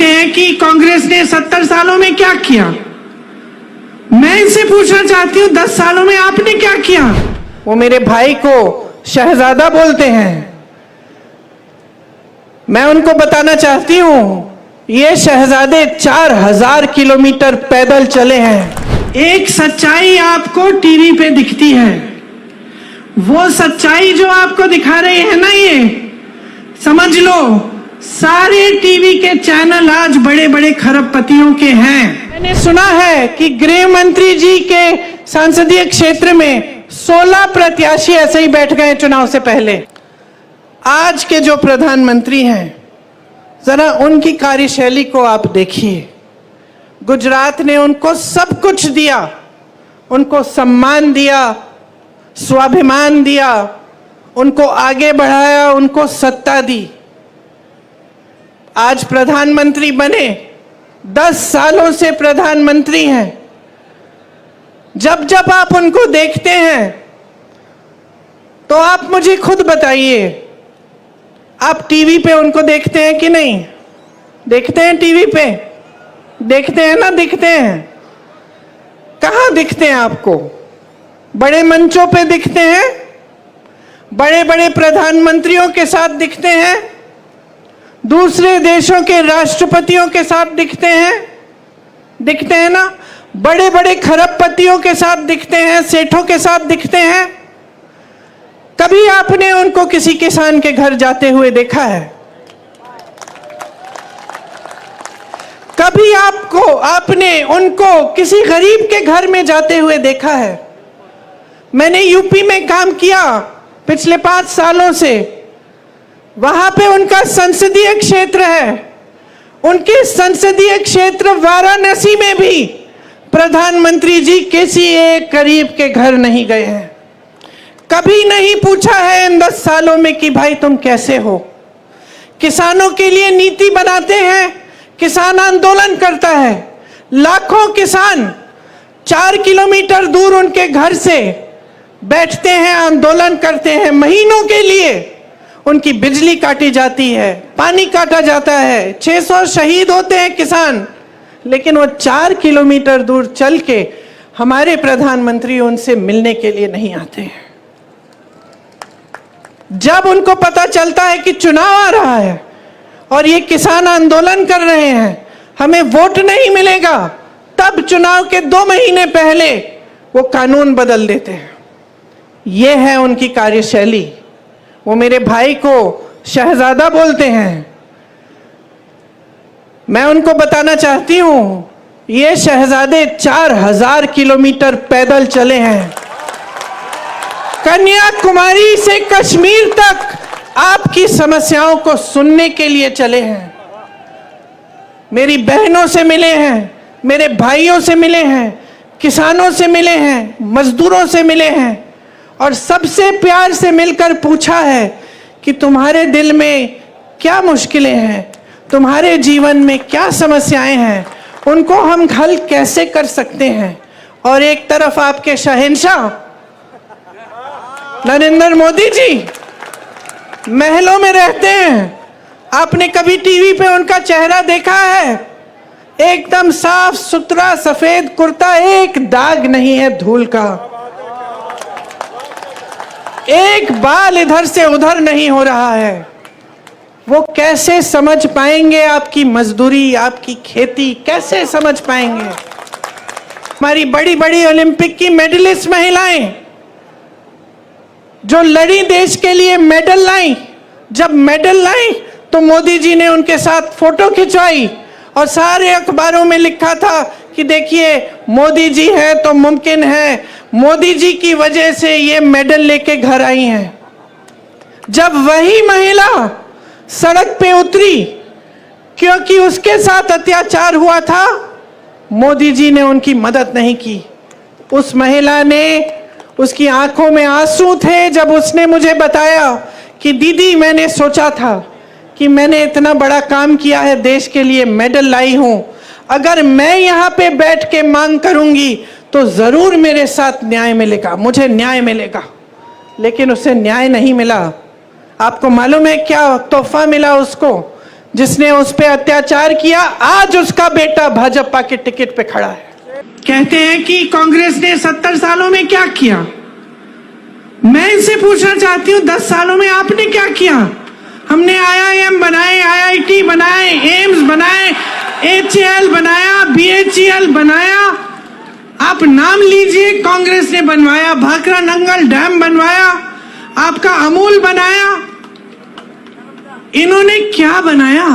कहते हैं कि कांग्रेस ने 70 सालों में क्या किया। मैं इनसे पूछना चाहती हूं 10 सालों में आपने क्या किया। वो मेरे भाई को शहजादा बोलते हैं। मैं उनको बताना चाहती हूं ये शहजादे 4000 किलोमीटर पैदल चले हैं। एक सच्चाई आपको टीवी पे दिखती है, वो सच्चाई जो आपको दिखा रही है ना, ये समझ लो सारे टीवी के चैनल आज बड़े बड़े खरबपतियों के हैं। मैंने सुना है कि गृह मंत्री जी के संसदीय क्षेत्र में 16 प्रत्याशी ऐसे ही बैठ गए चुनाव से पहले। आज के जो प्रधानमंत्री हैं, जरा उनकी कार्यशैली को आप देखिए। गुजरात ने उनको सब कुछ दिया, उनको सम्मान दिया, स्वाभिमान दिया, उनको आगे बढ़ाया, उनको सत्ता दी। आज प्रधानमंत्री बने, 10 सालों से प्रधानमंत्री हैं। जब जब आप उनको देखते हैं तो आप मुझे खुद बताइए, आप टीवी पे उनको देखते हैं कि नहीं? देखते हैं टीवी पे? देखते हैं ना? दिखते हैं। कहाँ दिखते हैं आपको? बड़े मंचों पे दिखते हैं, बड़े बड़े प्रधानमंत्रियों के साथ दिखते हैं, दूसरे देशों के राष्ट्रपतियों के साथ दिखते हैं ना? बड़े बड़े खरबपतियों के साथ दिखते हैं, सेठों के साथ दिखते हैं। कभी आपने उनको किसी किसान के घर जाते हुए देखा है? कभी आपने उनको किसी गरीब के घर में जाते हुए देखा है? मैंने यूपी में काम किया पिछले 5 सालों से। वहां पे उनका संसदीय क्षेत्र है। उनके संसदीय क्षेत्र वाराणसी में भी प्रधानमंत्री जी किसी एक गरीब के घर नहीं गए हैं। कभी नहीं पूछा है इन 10 सालों में कि भाई तुम कैसे हो। किसानों के लिए नीति बनाते हैं, किसान आंदोलन करता है। लाखों किसान 4 किलोमीटर दूर उनके घर से बैठते हैं, आंदोलन करते हैं। महीनों के लिए उनकी बिजली काटी जाती है, पानी काटा जाता है, 600 शहीद होते हैं किसान, लेकिन वो 4 किलोमीटर दूर चल के हमारे प्रधानमंत्री उनसे मिलने के लिए नहीं आते हैं। जब उनको पता चलता है कि चुनाव आ रहा है और ये किसान आंदोलन कर रहे हैं, हमें वोट नहीं मिलेगा, तब चुनाव के 2 महीने पहले वो कानून बदल देते हैं। ये है उनकी कार्यशैली। वो मेरे भाई को शहजादा बोलते हैं। मैं उनको बताना चाहती हूं ये शहजादे 4000 किलोमीटर पैदल चले हैं। कन्याकुमारी से कश्मीर तक आपकी समस्याओं को सुनने के लिए चले हैं। मेरी बहनों से मिले हैं, मेरे भाइयों से मिले हैं, किसानों से मिले हैं, मजदूरों से मिले हैं और सबसे प्यार से मिलकर पूछा है कि तुम्हारे दिल में क्या मुश्किलें हैं, तुम्हारे जीवन में क्या समस्याएं हैं, उनको हम हल कैसे कर सकते हैं। और एक तरफ आपके शहंशाह नरेंद्र मोदी जी महलों में रहते हैं। आपने कभी टीवी पे उनका चेहरा देखा है? एकदम साफ सुथरा सफेद कुर्ता, एक दाग नहीं है धूल का, एक बाल इधर से उधर नहीं हो रहा है। वो कैसे समझ पाएंगे आपकी मजदूरी, आपकी खेती कैसे समझ पाएंगे? हमारी बड़ी बड़ी ओलंपिक की मेडलिस्ट महिलाएं जो लड़ी, देश के लिए मेडल लाई, जब मेडल लाई तो मोदी जी ने उनके साथ फोटो खिंचवाई और सारे अखबारों में लिखा था कि देखिए मोदी जी हैं तो मुमकिन है, मोदी जी की वजह से ये मेडल लेके घर आई हैं। जब वही महिला सड़क पे उतरी क्योंकि उसके साथ अत्याचार हुआ था, मोदी जी ने उनकी मदद नहीं की। उस महिला ने, उसकी आंखों में आंसू थे जब उसने मुझे बताया कि दीदी मैंने सोचा था कि मैंने इतना बड़ा काम किया है, देश के लिए मेडल लाई हूं, अगर मैं यहाँ पे बैठ के मांग करूंगी तो जरूर मेरे साथ न्याय मिलेगा, मुझे न्याय मिलेगा। लेकिन उसे न्याय नहीं मिला। आपको मालूम है क्या तोहफा मिला उसको? जिसने उस पे अत्याचार किया, आज उसका बेटा भाजपा के टिकट पे खड़ा है। कहते हैं कि कांग्रेस ने 70 सालों में क्या किया। मैं इनसे पूछना चाहती हूँ 10 सालों में आपने क्या किया? हमने IIM बनाए, IIT बनाए, एम्स बनाए, HAL बनाया, BHEL बनाया। आप नाम लीजिए, कांग्रेस ने बनवाया। भाखड़ा नंगल डैम बनवाया, आपका अमूल बनाया। इन्होंने क्या बनाया?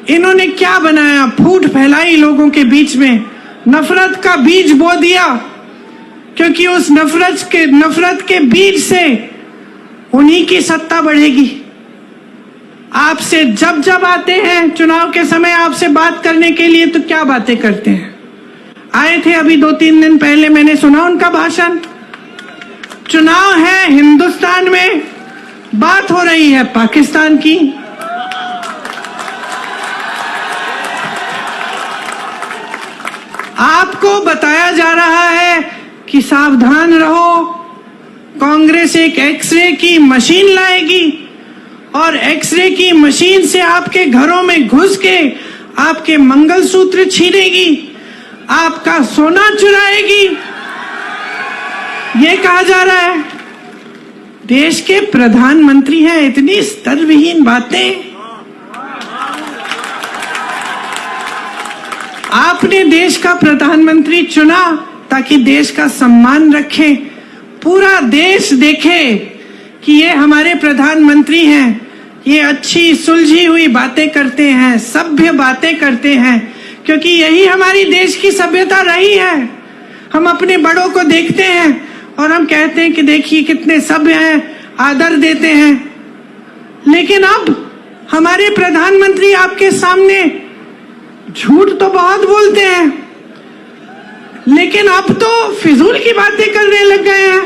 इन्होंने क्या बनाया? फूट फैलाई लोगों के बीच में, नफरत का बीज बो दिया, क्योंकि उस नफरत के बीज से उन्हीं की सत्ता बढ़ेगी। आपसे जब आते हैं चुनाव के समय आपसे बात करने के लिए, तो क्या बातें करते हैं? आए थे अभी 2-3 दिन पहले, मैंने सुना उनका भाषण। चुनाव है हिंदुस्तान में, बात हो रही है पाकिस्तान की। आपको बताया जा रहा है कि सावधान रहो, कांग्रेस एक एक्सरे की मशीन लाएगी और एक्सरे की मशीन से आपके घरों में घुस के आपके मंगलसूत्र छीनेगी, आपका सोना चुराएगी, ये कहा जा रहा है। देश के प्रधानमंत्री हैं, इतनी स्तरविहीन बातें। आपने देश का प्रधानमंत्री चुना ताकि देश का सम्मान रखें, पूरा देश देखे कि ये हमारे प्रधानमंत्री हैं, ये अच्छी सुलझी हुई बातें करते हैं, सभ्य बातें करते हैं, क्योंकि यही हमारी देश की सभ्यता रही है। हम अपने बड़ों को देखते हैं और हम कहते हैं कि देखिए कितने सभ्य हैं, आदर देते हैं। लेकिन अब हमारे प्रधानमंत्री आपके सामने झूठ तो बहुत बोलते हैं, लेकिन अब तो फिजूल की बातें करने लग गए हैं।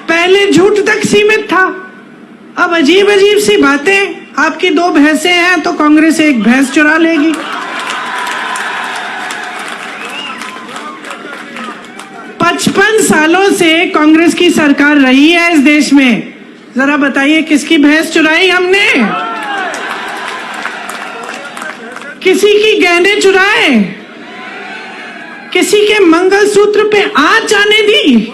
पहले झूठ तक सीमित था, अब अजीब अजीब सी बातें। आपकी 2 भैंसें हैं तो कांग्रेस एक भैंस चुरा लेगी। पचपन सालों से कांग्रेस की सरकार रही है इस देश में, जरा बताइए किसकी भैंस चुराई हमने? किसी की गहने चुराए? किसी के मंगलसूत्र पे आंच आने दी?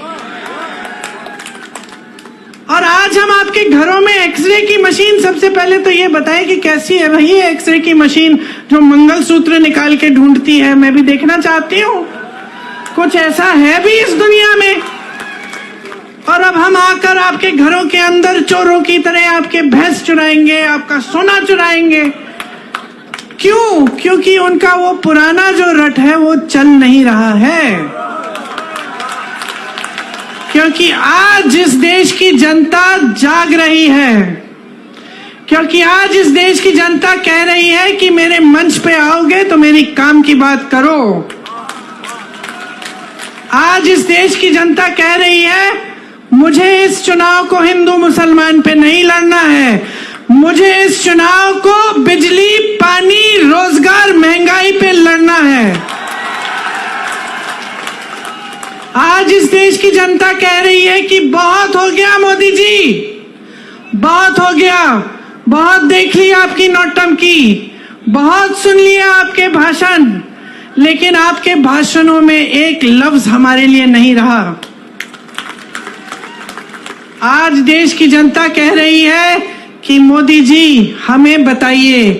और आज हम आपके घरों में एक्सरे की मशीन, सबसे पहले तो ये बताएं कि कैसी है वही एक्सरे की मशीन जो मंगलसूत्र निकाल के ढूंढती है? मैं भी देखना चाहती हूँ, कुछ ऐसा है भी इस दुनिया में। और अब हम आकर आपके घरों के अंदर चोरों की तरह आपके भैंस चुराएंगे, आपका सोना चुराएंगे। क्यों? क्योंकि उनका वो पुराना जो रट है वो चल नहीं रहा है। क्योंकि आज इस देश की जनता जाग रही है, क्योंकि आज इस देश की जनता कह रही है कि मेरे मंच पे आओगे तो मेरी काम की बात करो। आज इस देश की जनता कह रही है मुझे इस चुनाव को हिंदू मुसलमान पे नहीं लड़ना है, मुझे इस चुनाव को बिजली, पानी, रोजगार, महंगाई पे लड़ना है। आज इस देश की जनता कह रही है कि बहुत हो गया मोदी जी, बहुत हो गया, बहुत देख लिया आपकी नौटंकी, बहुत सुन लिया आपके भाषण, लेकिन आपके भाषणों में एक लफ्ज हमारे लिए नहीं रहा। आज देश की जनता कह रही है कि मोदी जी हमें बताइए,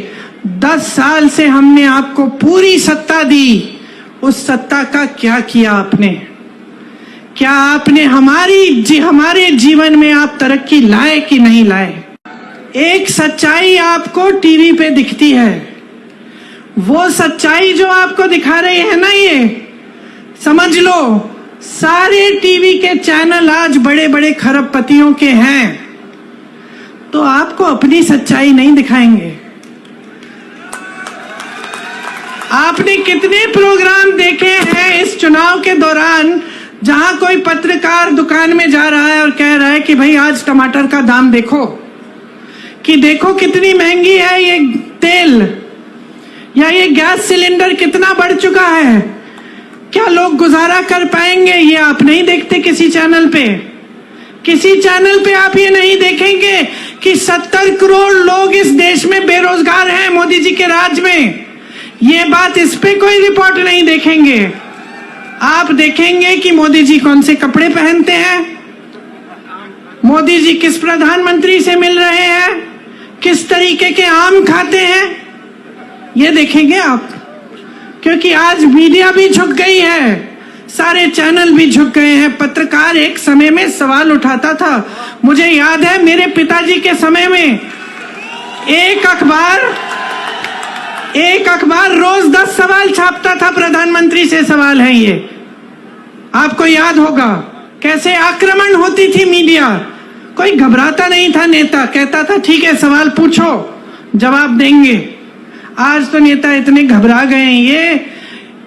10 साल से हमने आपको पूरी सत्ता दी, उस सत्ता का क्या किया आपने? क्या आपने हमारे जीवन में आप तरक्की लाए कि नहीं लाए? एक सच्चाई आपको टीवी पे दिखती है, वो सच्चाई जो आपको दिखा रही है ना, ये समझ लो सारे टीवी के चैनल आज बड़े बड़े खरबपतियों के हैं, तो आपको अपनी सच्चाई नहीं दिखाएंगे। आपने कितने प्रोग्राम देखे हैं इस चुनाव के दौरान जहां कोई पत्रकार दुकान में जा रहा है और कह रहा है कि भाई आज टमाटर का दाम देखो, कि देखो कितनी महंगी है ये तेल, या ये गैस सिलेंडर कितना बढ़ चुका है, क्या लोग गुजारा कर पाएंगे? ये आप नहीं देखते किसी चैनल पे। किसी चैनल पे आप ये नहीं देखेंगे कि 70 करोड़ लोग इस देश में बेरोजगार हैं मोदी जी के राज में। ये बात, इस पे कोई रिपोर्ट नहीं देखेंगे। आप देखेंगे कि मोदी जी कौन से कपड़े पहनते हैं, मोदी जी किस प्रधानमंत्री से मिल रहे हैं, किस तरीके के आम खाते हैं, ये देखेंगे आप। क्योंकि आज मीडिया भी झुक गई है, सारे चैनल भी झुक गए हैं। पत्रकार एक समय में सवाल उठाता था, मुझे याद है मेरे पिताजी के समय में एक अखबार रोज 10 सवाल छापता था, प्रधानमंत्री से सवाल है ये। आपको याद होगा कैसे आक्रमण होती थी मीडिया। कोई घबराता नहीं था, नेता कहता था ठीक है सवाल पूछो जवाब देंगे। आज तो नेता इतने घबरा गए हैं ये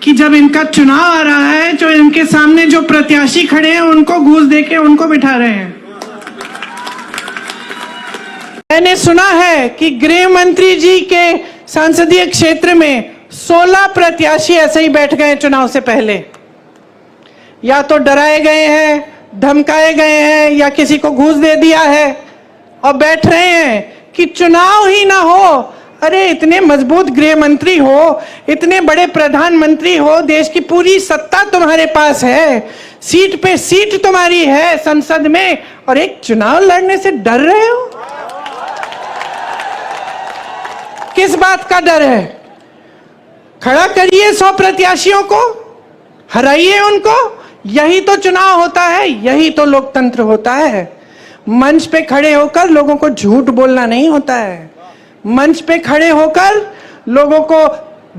कि जब इनका चुनाव आ रहा है तो इनके सामने जो प्रत्याशी खड़े हैं उनको घूस देके उनको बिठा रहे हैं। मैंने सुना है कि गृह मंत्री जी के संसदीय क्षेत्र में 16 प्रत्याशी ऐसे ही बैठ गए चुनाव से पहले। या तो डराए गए हैं, धमकाए गए हैं, या किसी को घूस दे दिया है और बैठ रहे हैं कि चुनाव ही ना हो। अरे इतने मजबूत गृह मंत्री हो, इतने बड़े प्रधानमंत्री हो, देश की पूरी सत्ता तुम्हारे पास है, सीट पे सीट तुम्हारी है संसद में, और एक चुनाव लड़ने से डर रहे हो। किस बात का डर है? खड़ा करिए 100 प्रत्याशियों को, हराइए उनको। यही तो चुनाव होता है, यही तो लोकतंत्र होता है। मंच पे खड़े होकर लोगों को झूठ बोलना नहीं होता है। मंच पे खड़े होकर लोगों को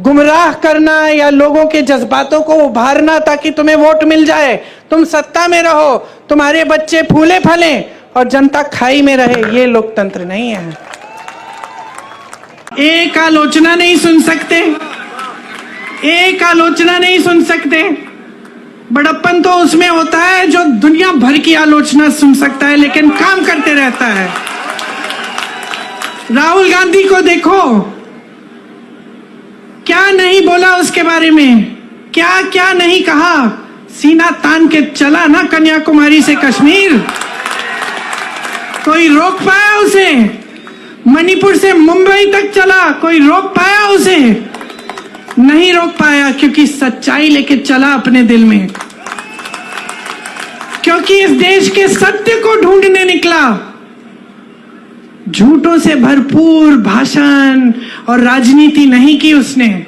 गुमराह करना या लोगों के जज्बातों को उभारना ताकि तुम्हें वोट मिल जाए, तुम सत्ता में रहो, तुम्हारे बच्चे फूले फले और जनता खाई में रहे, ये लोकतंत्र नहीं है। एक आलोचना नहीं सुन सकते, एक आलोचना नहीं सुन सकते। बड़प्पन तो उसमें होता है जो दुनिया भर की आलोचना सुन सकता है लेकिन काम करते रहता है। राहुल गांधी को देखो, क्या नहीं बोला उसके बारे में, क्या क्या नहीं कहा। सीना तान के चला ना कन्याकुमारी से कश्मीर, कोई रोक पाया उसे? मणिपुर से मुंबई तक चला, कोई रोक पाया उसे? नहीं रोक पाया, क्योंकि सच्चाई लेके चला अपने दिल में, क्योंकि इस देश के सत्य को ढूंढने निकला। झूठों से भरपूर भाषण और राजनीति नहीं की उसने।